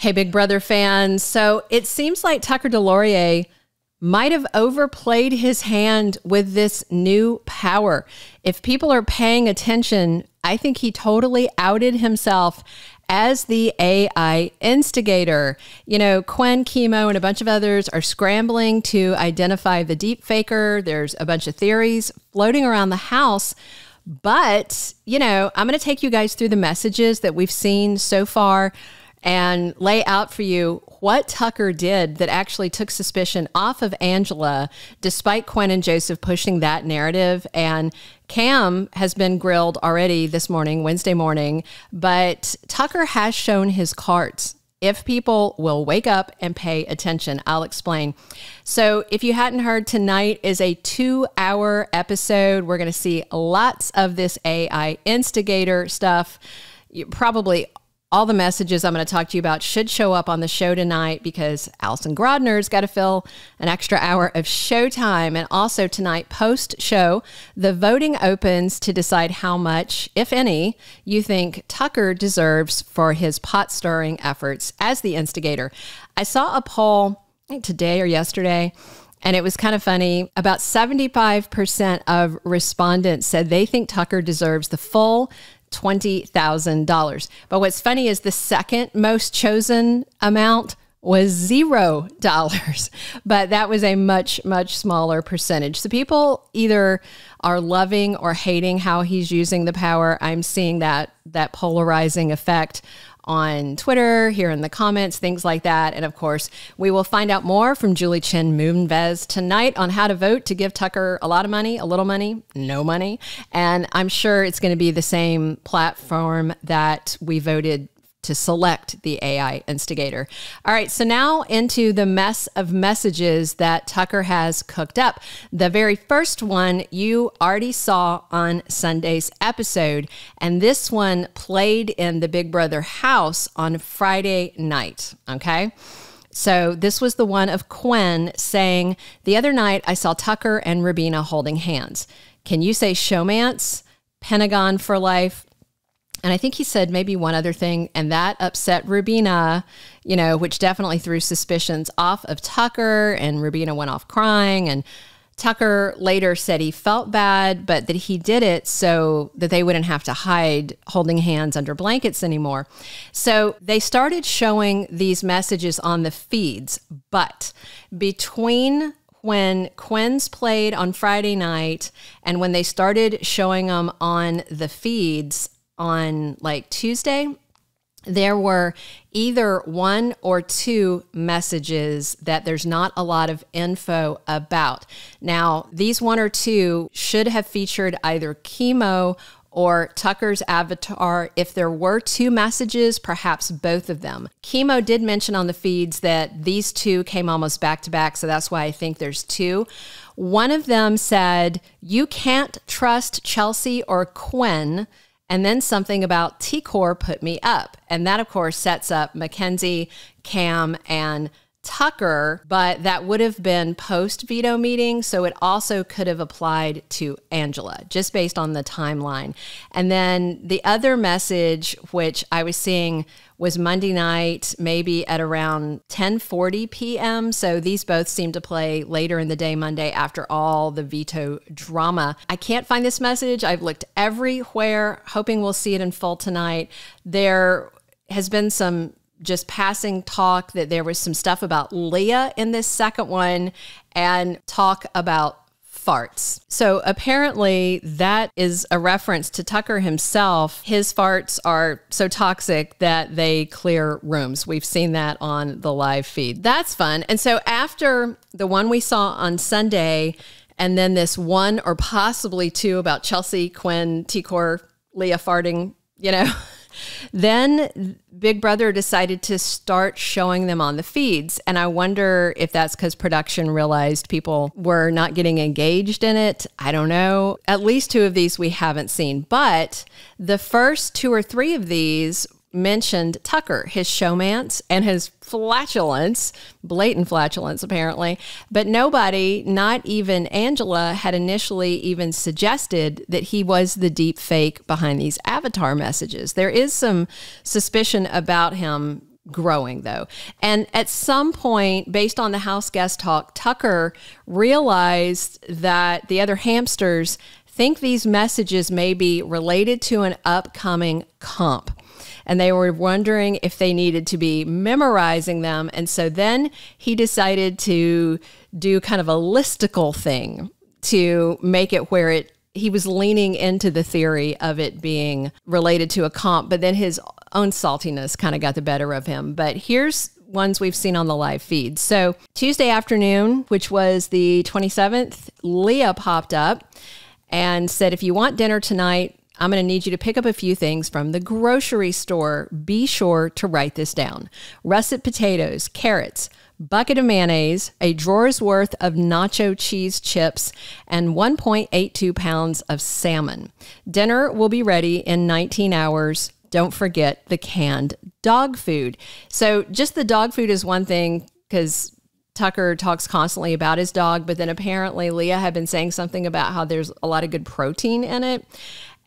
Hey, Big Brother fans. So it seems like Tucker Des Lauriers might have overplayed his hand with this new power. If people are paying attention, I think he totally outed himself as the AI instigator. You know, Quinn, Kimo, and a bunch of others are scrambling to identify the deep faker. There's a bunch of theories floating around the house. But, you know, I'm going to take you guys through the messages that we've seen so far and lay out for you what Tucker did that actually took suspicion off of Angela, despite Quinn and Joseph pushing that narrative. And Cam has been grilled already this morning, Wednesday morning, but Tucker has shown his cards. If people will wake up and pay attention, I'll explain. So if you hadn't heard, tonight is a 2-hour episode. We're going to see lots of this AI instigator stuff. Probably all the messages I'm going to talk to you about should show up on the show tonight because Allison Grodner's got to fill an extra hour of showtime. And also tonight, post-show, the voting opens to decide how much, if any, you think Tucker deserves for his pot-stirring efforts as the instigator. I saw a poll, I think today or yesterday, and it was kind of funny. About 75% of respondents said they think Tucker deserves the full $20,000. But what's funny is the second most chosen amount was $0. But that was a much, much smaller percentage. So people either are loving or hating how he's using the power. I'm seeing that polarizing effect on Twitter, here in the comments, things like that. And of course, we will find out more from Julie Chen Moonves tonight on how to vote to give Tucker a lot of money, a little money, no money. And I'm sure it's going to be the same platform that we voted to select the AI instigator. All right, so now into the mess of messages that Tucker has cooked up. The very first one you already saw on Sunday's episode, and this one played in the Big Brother house on Friday night, okay? So this was the one of Quinn saying, "The other night I saw Tucker and Rubina holding hands. Can you say showmance, Pentagon for life?" And I think he said maybe one other thing, and that upset Rubina, you know, which definitely threw suspicions off of Tucker, and Rubina went off crying. And Tucker later said he felt bad, but that he did it so that they wouldn't have to hide holding hands under blankets anymore. So they started showing these messages on the feeds, but between when Quinn's played on Friday night and when they started showing them on the feeds on like Tuesday, there were either 1 or 2 messages that there's not a lot of info about. Now, these 1 or 2 should have featured either Kimo or Tucker's avatar. If there were 2 messages, perhaps both of them. Kimo did mention on the feeds that these 2 came almost back to back, so that's why I think there's 2. One of them said, "You can't trust Chelsea or Quinn," and then something about T-Core put me up. And that, of course, sets up Mackenzie, Cam, and Tucker, but that would have been post-veto meeting, so it also could have applied to Angela, just based on the timeline. And then the other message, which I was seeing, was Monday night, maybe at around 10:40 p.m. So these both seem to play later in the day Monday after all the veto drama. I can't find this message. I've looked everywhere, hoping we'll see it in full tonight. There has been some just passing talk that there was some stuff about Leah in this second one and talk about farts. So apparently that is a reference to Tucker himself. His farts are so toxic that they clear rooms. We've seen that on the live feed. That's fun. And so after the one we saw on Sunday, and then this 1 or possibly 2 about Chelsea, Quinn, T-Core, Leah farting, you know, then Big Brother decided to start showing them on the feeds. And I wonder if that's because production realized people were not getting engaged in it. I don't know. At least 2 of these we haven't seen. But the first 2 or 3 of these mentioned Tucker, his showmance, and his flatulence, blatant flatulence apparently, but nobody, not even Angela, had initially even suggested that he was the deep fake behind these avatar messages. There is some suspicion about him growing though. And at some point, based on the house guest talk, Tucker realized that the other hamsters think these messages may be related to an upcoming comp. And they were wondering if they needed to be memorizing them. And so then he decided to do kind of a listicle thing to make it where he was leaning into the theory of it being related to a comp, but then his own saltiness kind of got the better of him. But here's ones we've seen on the live feed. So Tuesday afternoon, which was the 27th, Leah popped up and said, if you want dinner tonight, I'm going to need you to pick up a few things from the grocery store. Be sure to write this down. Russet potatoes, carrots, bucket of mayonnaise, a drawer's worth of nacho cheese chips, and 1.82 pounds of salmon. Dinner will be ready in 19 hours. Don't forget the canned dog food. So just the dog food is one thing, because Tucker talks constantly about his dog, but then apparently Leah had been saying something about how there's a lot of good protein in it.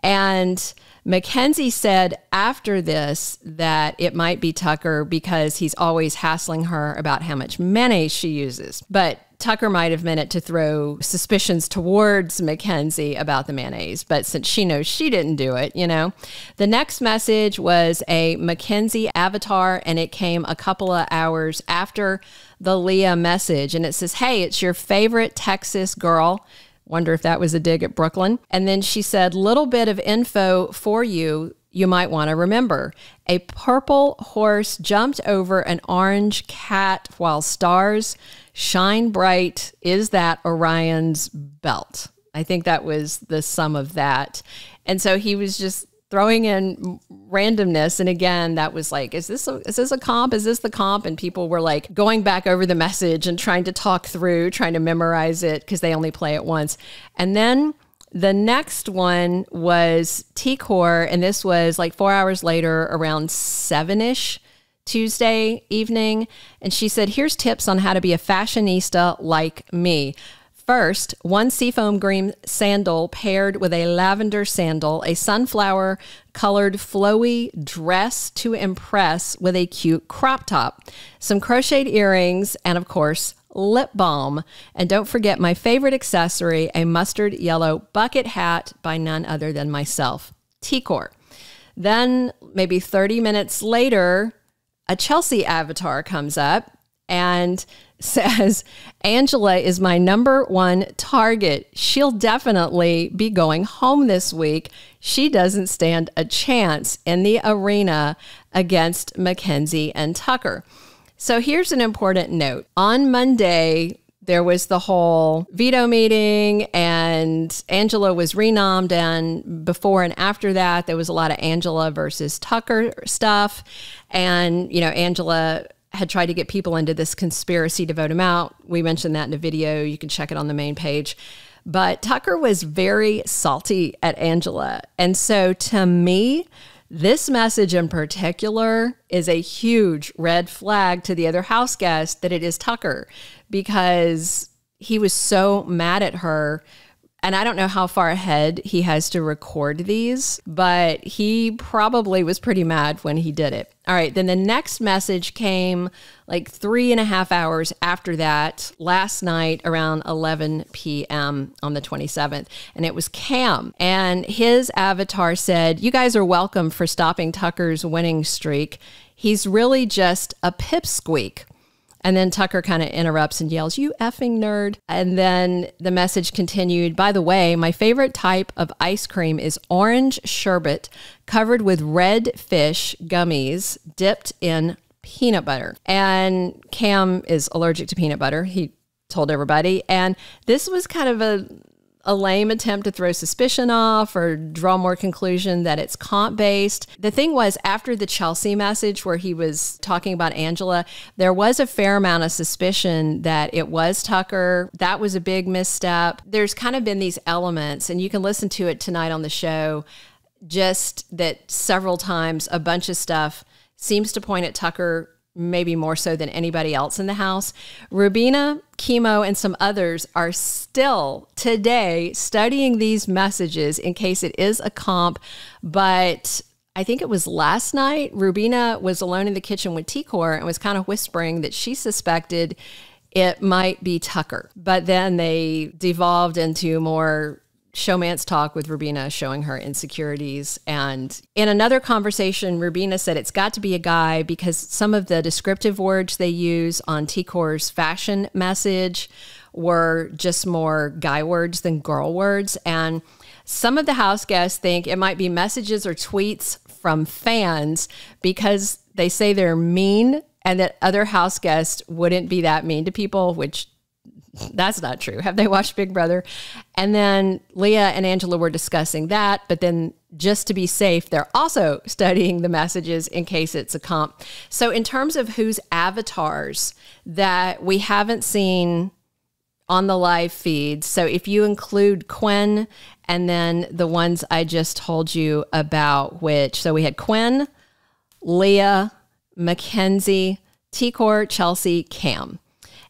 And Mackenzie said after this that it might be Tucker because he's always hassling her about how much mayonnaise she uses. But Tucker might have meant it to throw suspicions towards Mackenzie about the mayonnaise. But since she knows she didn't do it, The next message was a Mackenzie avatar, and it came a couple of hours after the Leah message. And it says, hey, it's your favorite Texas girl. Wonder if that was a dig at Brooklyn. And then she said, little bit of info for you might want to remember. A purple horse jumped over an orange cat while stars shine bright. Is that Orion's belt? I think that was the sum of that. And so he was just throwing in randomness. And again, that was like, is this a comp? Is this the comp? And people were like going back over the message and trying to talk through, trying to memorize it because they only play it once. And then the next one was T-Core. And this was like 4 hours later, around 7-ish Tuesday evening. And she said, here's tips on how to be a fashionista like me. First, one seafoam green sandal paired with a lavender sandal, a sunflower colored flowy dress to impress with a cute crop top, some crocheted earrings, and of course, lip balm. And don't forget my favorite accessory, a mustard yellow bucket hat by none other than myself, T-Core. Then maybe 30 minutes later, a Chelsea avatar comes up and says, Angela is my number one target. She'll definitely be going home this week. She doesn't stand a chance in the arena against Mackenzie and Tucker. So here's an important note. On Monday, there was the whole veto meeting and Angela was renommed. And before and after that, there was a lot of Angela versus Tucker stuff. And, Angela had tried to get people into this conspiracy to vote him out. We mentioned that in a video. You can check it on the main page. But Tucker was very salty at Angela. And so to me, this message in particular is a huge red flag to the other house guest that it is Tucker, because he was so mad at her. And I don't know how far ahead he has to record these, but he probably was pretty mad when he did it. All right, then the next message came like 3.5 hours after that, last night around 11 p.m. on the 27th. And it was Cam. And his avatar said, you guys are welcome for stopping Tucker's winning streak. He's really just a pipsqueak. And then Tucker kind of interrupts and yells, you effing nerd. And then the message continued, by the way, my favorite type of ice cream is orange sherbet covered with red fish gummies dipped in peanut butter. And Cam is allergic to peanut butter, he told everybody. And this was kind of a lame attempt to throw suspicion off or draw more conclusion that it's comp-based. The thing was, after the Chelsea message where he was talking about Angela, there was a fair amount of suspicion that it was Tucker. That was a big misstep. There's kind of been these elements, and you can listen to it tonight on the show, just that several times a bunch of stuff seems to point at Tucker, maybe more so than anybody else in the house. Rubina, Kimo, and some others are still today studying these messages in case it is a comp, but I think it was last night, Rubina was alone in the kitchen with T-Core and was kind of whispering that she suspected it might be Tucker. But then they devolved into more showmance talk with Rubina showing her insecurities. And in another conversation, Rubina said it's got to be a guy because some of the descriptive words they use on T-Core's fashion message were just more guy words than girl words. And some of the house guests think it might be messages or tweets from fans because they say they're mean and that other house guests wouldn't be that mean to people, which that's not true. Have they watched Big Brother? And then Leah and Angela were discussing that, but then just to be safe, they're also studying the messages in case it's a comp. So in terms of whose avatars that we haven't seen on the live feed, so if you include Quinn and then the ones I just told you about, so we had Quinn, Leah, Mackenzie, T-Core, Chelsea, Cam.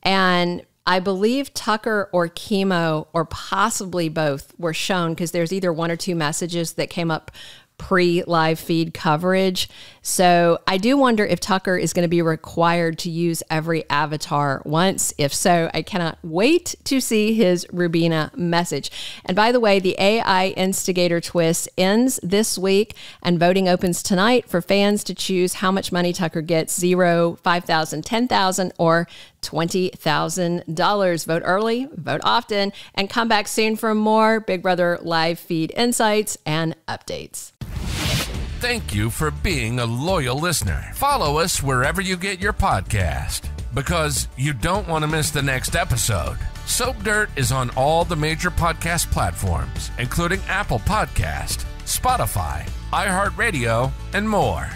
And I believe Tucker or Kimo or possibly both were shown because there's either one or two messages that came up pre-live feed coverage. So I do wonder if Tucker is going to be required to use every avatar once. If so, I cannot wait to see his Rubina message. And by the way, the AI Instigator twist ends this week and voting opens tonight for fans to choose how much money Tucker gets, $0, $5,000, $10,000, or $20,000. Vote early, vote often, and come back soon for more Big Brother live feed insights and updates. Thank you for being a loyal listener. Follow us wherever you get your podcast because you don't want to miss the next episode. Soap Dirt is on all the major podcast platforms, including Apple Podcast, Spotify, iHeartRadio, and more.